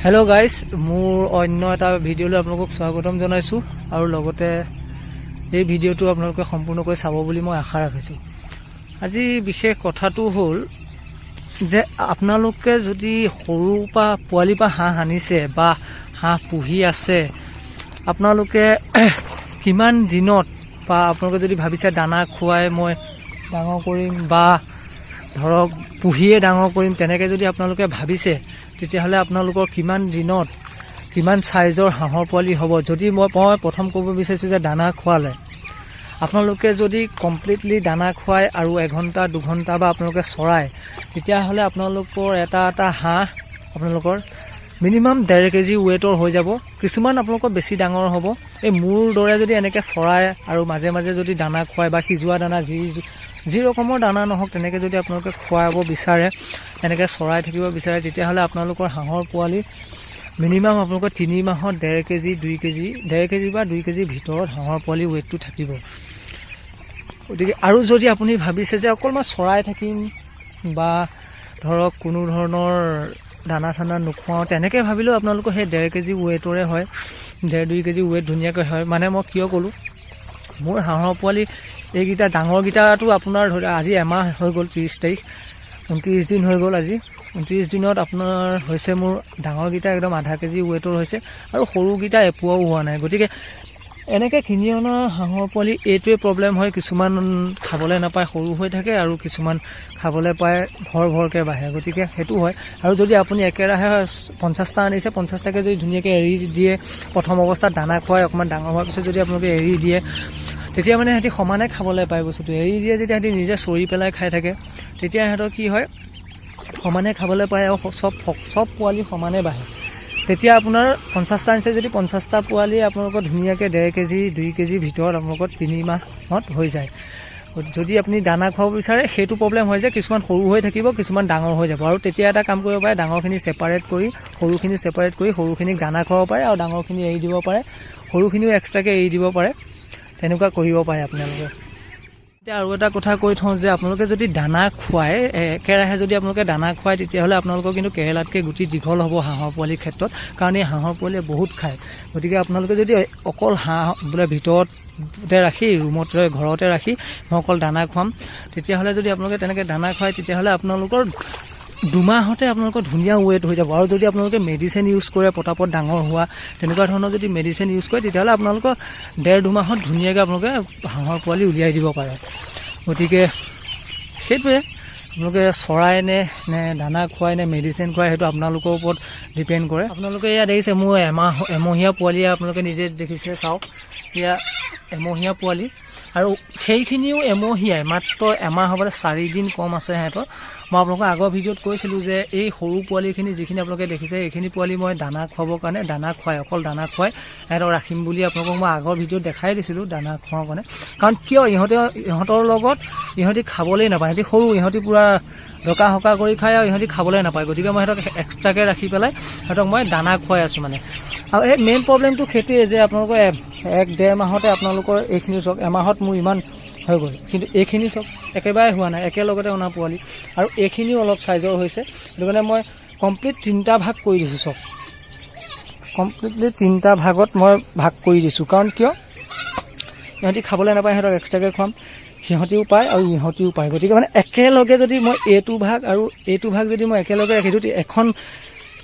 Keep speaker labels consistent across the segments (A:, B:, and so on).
A: Hello guys मोर अन्य এটা ভিডিওলৈ আপোনালোকক স্বাগতম জনাইছো আৰু লগতে এই ভিডিওটো আপোনালোকে সম্পূৰ্ণকৈ চাব বুলি মই আশা ৰাখিছো। আজি বিশেষ কথাটো হ'ল যে আপোনালোকে যদি সৰু পা পোৱালি পা হাঁহ আনিছে বা হাঁহ পুহি আছে আপোনালোকে কিমান দিনত বা আপোনালোকে যদি ভাবিছে দানা খুৱাই মই ডাঙৰ কৰিম বা ধৰক পুহিয়ে ডাঙৰ কৰিম তেনেকৈ যদি আপোনালোকে ভাবিছে তেতিয়াহ'লে আপোনালোকৰ কিমান দিনত কিমান সাইজৰ হাঁহৰ পোৱালি হ'ব। যদি মই প্ৰথম ক'ব বিচাৰিছোঁ যে দানা খোৱালে আপোনালোকে যদি কমপ্লিটলি দানা খুৱায় আৰু 1 ঘণ্টা 2 ঘণ্টা বা আপোনালোকে চৰায় তেতিয়াহ'লে আপোনালোকৰ এটা হাঁহ আপোনালোকৰ মিনিমাম 1.5 কেজি ৱেটৰ হৈ যাব। কিছুমান আপোনালোকৰ বেছি ডাঙৰ হ'ব। এই মোৰ দৰে যদি এনেকৈ চৰায় আৰু মাজে মাজে যদি দানা খুৱায় বা সিজোৱা দানা যি ৰকমৰ দানা নহওক তেনেকৈ যদি আপোনালোকে খুৱাব বিচাৰে এনেকৈ চৰাই থাকিব বিচাৰে তেতিয়াহ'লে আপোনালোকৰ হাঁহৰ পোৱালি মিনিমাম আপোনালোকৰ 3 মাহত 1.5 কেজি 2 কেজি 1.5 কেজি বা 2 কেজিৰ ভিতৰত হাঁহৰ পোৱালি ৱেটটো থাকিব। গতিকে আৰু যদি আপুনি ভাবিছে যে অকল মই চৰাই থাকিম বা ধৰক কোনো ধৰণৰ দানা চানা নোখোৱাওঁ তেনেকৈ ভাবিলেও আপোনালোকৰ সেই 1.5 কেজি ৱেটৰে হয়, 1.5-2 কেজি ৱেট ধুনীয়াকৈ হয়। মানে মই কিয় ক'লোঁ মোৰ হাঁহৰ পোৱালি এইকেইটা ডাঙৰকেইটাটো আপোনাৰ ধৰি আজি এমাহ হৈ গ'ল, 30 তাৰিখ 29 দিন হৈ গ'ল। আজি 29 দিনত আপোনাৰ হৈছে মোৰ ডাঙৰকেইটা একদম আধা কেজি ৱেটৰ হৈছে আৰু সৰুকেইটা এপোৱাও হোৱা নাই। গতিকে এনেকৈ কিনি অনা হাঁহৰ পোৱালি এইটোৱে প্ৰব্লেম হয়, কিছুমান খাবলৈ নাপায় সৰু হৈ থাকে আৰু কিছুমান খাবলৈ পায় ভৰকৈ বাঢ়ে। গতিকে সেইটো হয়। আৰু যদি আপুনি একেৰাহে 50টা আনিছে 50টাকে যদি ধুনীয়াকৈ এৰি দিয়ে প্ৰথম অৱস্থাত দানা খুৱাই অকণমান ডাঙৰ হোৱাৰ পিছত যদি আপোনালোকে এৰি দিয়ে তেতিয়া মানে সিহঁতি সমানে খাবলৈ পায় বস্তুটো। এৰি দিয়ে যেতিয়া সিহঁতি নিজে চৰি পেলাই খাই থাকে তেতিয়া সিহঁতৰ কি হয় সমানে খাবলৈ পায় আৰু চব পোৱালি সমানে বাঢ়ে। তেতিয়া আপোনাৰ 50টা আনিছে যদি 50টা পোৱালি আপোনালোকৰ ধুনীয়াকৈ 1.5 কেজি 2 কেজিৰ ভিতৰত আপোনালোকৰ 3 মাহত হৈ যায়। যদি আপুনি দানা খুৱাব বিচাৰে সেইটো প্ৰব্লেম হয় যে কিছুমান সৰু হৈ থাকিব কিছুমান ডাঙৰ হৈ যাব। আৰু তেতিয়া এটা কাম কৰিব পাৰে ডাঙৰখিনি ছেপাৰেট কৰি সৰুখিনিক দানা খুৱাব পাৰে আৰু ডাঙৰখিনি এৰি দিব পাৰে, সৰুখিনিও এক্সট্ৰাকৈ এৰি দিব পাৰে। তেনেকুৱা কৰিব পাৰে আপোনালোকে। এতিয়া আৰু এটা কথা কৈ থওঁ যে আপোনালোকে যদি দানা খুৱায় একেৰাহে যদি আপোনালোকে দানা খুৱায় তেতিয়াহ'লে আপোনালোকৰ কিন্তু কেৰেলাতকৈ গুটি দীঘল হ'ব হাঁহৰ পোৱালিৰ ক্ষেত্ৰত, কাৰণ এই হাঁহৰ পোৱালিয়ে বহুত খায়। গতিকে আপোনালোকে যদি অকল হাঁহ বোলে ভিতৰতে ৰাখি ৰুমতে ঘৰতে ৰাখি মই অকল দানা খুৱাম তেতিয়াহ'লে যদি আপোনালোকে তেনেকৈ দানা খুৱায় তেতিয়াহ'লে আপোনালোকৰ 2 মাহতে আপোনালোকৰ ধুনীয়া ৱেট হৈ যাব। আৰু যদি আপোনালোকে মেডিচিন ইউজ কৰে পটাপট ডাঙৰ হোৱা তেনেকুৱা ধৰণৰ যদি মেডিচিন ইউজ কৰে তেতিয়াহ'লে আপোনালোকৰ 1.5-2 মাহত ধুনীয়াকৈ আপোনালোকে হাঁহৰ পোৱালি উলিয়াই দিব পাৰে। গতিকে সেইটোৱে আপোনালোকে চৰাই নে দানা খুৱাই নে মেডিচিন খুৱাই সেইটো আপোনালোকৰ ওপৰত ডিপেণ্ড কৰে। আপোনালোকে এয়া দেখিছে মোৰ এমহীয়া পোৱালি আপোনালোকে নিজে দেখিছে, চাওক এয়া এমহীয়া পোৱালি আৰু সেইখিনিও এমহীয়াই, মাত্ৰ এমাহ হ'বলৈ 4 দিন কম আছে সিহঁতৰ। মই আপোনালোকক আগৰ ভিডিঅ'ত কৈছিলোঁ যে এই সৰু পোৱালিখিনি যিখিনি আপোনালোকে দেখিছে এইখিনি পোৱালি মই দানা খুৱাবৰ কাৰণে অকল দানা খুৱাই সিহঁতক ৰাখিম বুলি আপোনালোকক মই আগৰ ভিডিঅ'ত দেখাই দিছিলোঁ দানা খুৱাবৰ কাৰণে। কাৰণ কিয় ইহঁতৰ লগত ইহঁতি খাবলৈ নাপায়, সিহঁতি সৰু, ইহঁতি পূৰা ডকা হকা কৰি খায় আৰু ইহঁতি খাবলৈ নাপায়। গতিকে মই সিহঁতক এক্সট্ৰাকৈ ৰাখি পেলাই সিহঁতক মই দানা খুৱাই আছোঁ মানে। আৰু এই মেইন প্ৰব্লেমটো সেইটোৱে যে আপোনালোকৰ 1-1.5 মাহতে আপোনালোকৰ এইখিনি চাওক, এমাহত মোৰ ইমান হৈ গ'ল কিন্তু এইখিনি চব একেবাৰে হোৱা নাই, একেলগতে অনা পোৱালি আৰু এইখিনিও অলপ চাইজৰ হৈছে। সেইটো কাৰণে মই কমপ্লিট 3টা ভাগ কৰি দিছোঁ, চব কমপ্লিটলি 3টা ভাগত মই ভাগ কৰি দিছোঁ। কাৰণ কিয় ইহঁতি খাবলৈ নাপায়, সিহঁতক এক্সট্ৰাকৈ খুৱাম, সিহঁতিও পায় আৰু ইহঁতিও পায়। গতিকে মানে একেলগে যদি মই এইটো ভাগ আৰু এইটো ভাগ যদি মই একেলগে ৰাখি দিওঁ এখন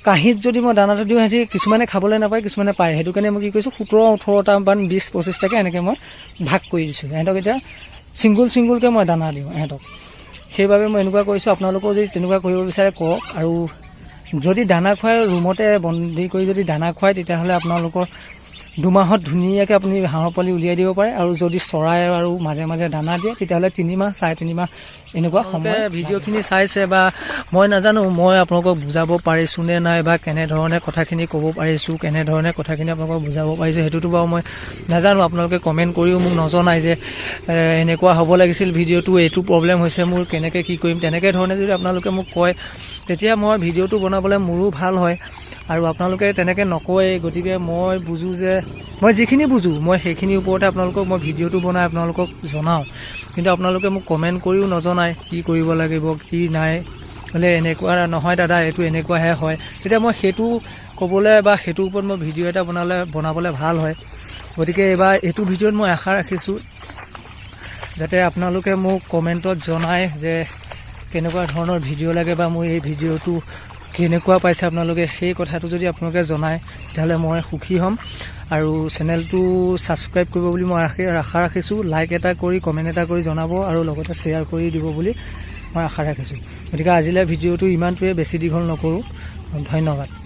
A: কাঁহীত যদি মই দানাটো দিওঁ সিহঁতি কিছুমানে খাবলৈ নাপায় কিছুমানে পায়। সেইটো কাৰণে মই কি কৰিছোঁ 17-18টা বা 20-25টাকৈ এনেকৈ মই ভাগ কৰি দিছোঁ। সিহঁতক এতিয়া ছিংগুলকৈ মই দানা দিওঁ সিহঁতক। সেইবাবে মই এনেকুৱা কৰিছোঁ। আপোনালোকেও যদি তেনেকুৱা কৰিব বিচাৰে কৰক। আৰু যদি দানা খুৱাই ৰুমতে বন্দী কৰি যদি দানা খুৱায় তেতিয়াহ'লে আপোনালোকৰ 2 মাহত ধুনীয়াকৈ আপুনি হাঁহৰ পোৱালি উলিয়াই দিব পাৰে। আৰু যদি চৰাই আৰু মাজে মাজে দানা দিয়ে তেতিয়াহ'লে 3 মাহ 3.5 মাহ এনেকুৱা সময়। ভিডিঅ'খিনি চাইছে বা মই নাজানো মই আপোনালোকক বুজাব পাৰিছোঁ নে নাই বা কেনেধৰণে কথাখিনি ক'ব পাৰিছোঁ, কেনেধৰণে কথাখিনি আপোনালোকক বুজাব পাৰিছোঁ সেইটোতো বাৰু মই নাজানো। আপোনালোকে কমেণ্ট কৰিও মোক নজনাই যে এনেকুৱা হ'ব লাগিছিল ভিডিঅ'টো, এইটো প্ৰব্লেম হৈছে মোৰ, কেনেকৈ কি কৰিম তেনেকৈ ধৰণে যদি আপোনালোকে মোক কয় তেতিয়া মই ভিডিঅ'টো বনাবলৈ মোৰো ভাল হয়। আৰু আপোনালোকে তেনেকৈ নকয়। গতিকে মই বুজোঁ যে মই যিখিনি বুজোঁ মই সেইখিনিৰ ওপৰতে আপোনালোকক মই ভিডিঅ'টো বনাই আপোনালোকক জনাওঁ। কিন্তু আপোনালোকে মোক কমেণ্ট কৰিও নজনায় কি কৰিব লাগিব কি নাই। বোলে এনেকুৱা নহয় দাদা, এইটো এনেকুৱাহে হয়, তেতিয়া মই সেইটো ক'বলৈ বা সেইটোৰ ওপৰত মই ভিডিঅ' এটা বনাবলৈ ভাল হয়। গতিকে এইবাৰ এইটো ভিডিঅ'ত মই আশা ৰাখিছোঁ যাতে আপোনালোকে মোক কমেণ্টত জনায় যে কেনেকুৱা ধৰণৰ ভিডিঅ' লাগে বা মোৰ এই ভিডিঅ'টো কেনেকুৱা পাইছে আপোনালোকে। সেই কথাটো যদি আপোনালোকে জনায় তেতিয়াহ'লে মই সুখী হ'ম। আৰু চেনেলটো ছাবস্ক্ৰাইব কৰিব বুলি মই আশা ৰাখিছোঁ। লাইক এটা কৰি কমেণ্ট এটা কৰি জনাব আৰু লগতে শ্বেয়াৰ কৰি দিব বুলি মই আশা ৰাখিছোঁ। গতিকে আজিলৈ ভিডিঅ'টো ইমানটোৱে, বেছি দীঘল নকৰোঁ। ধন্যবাদ।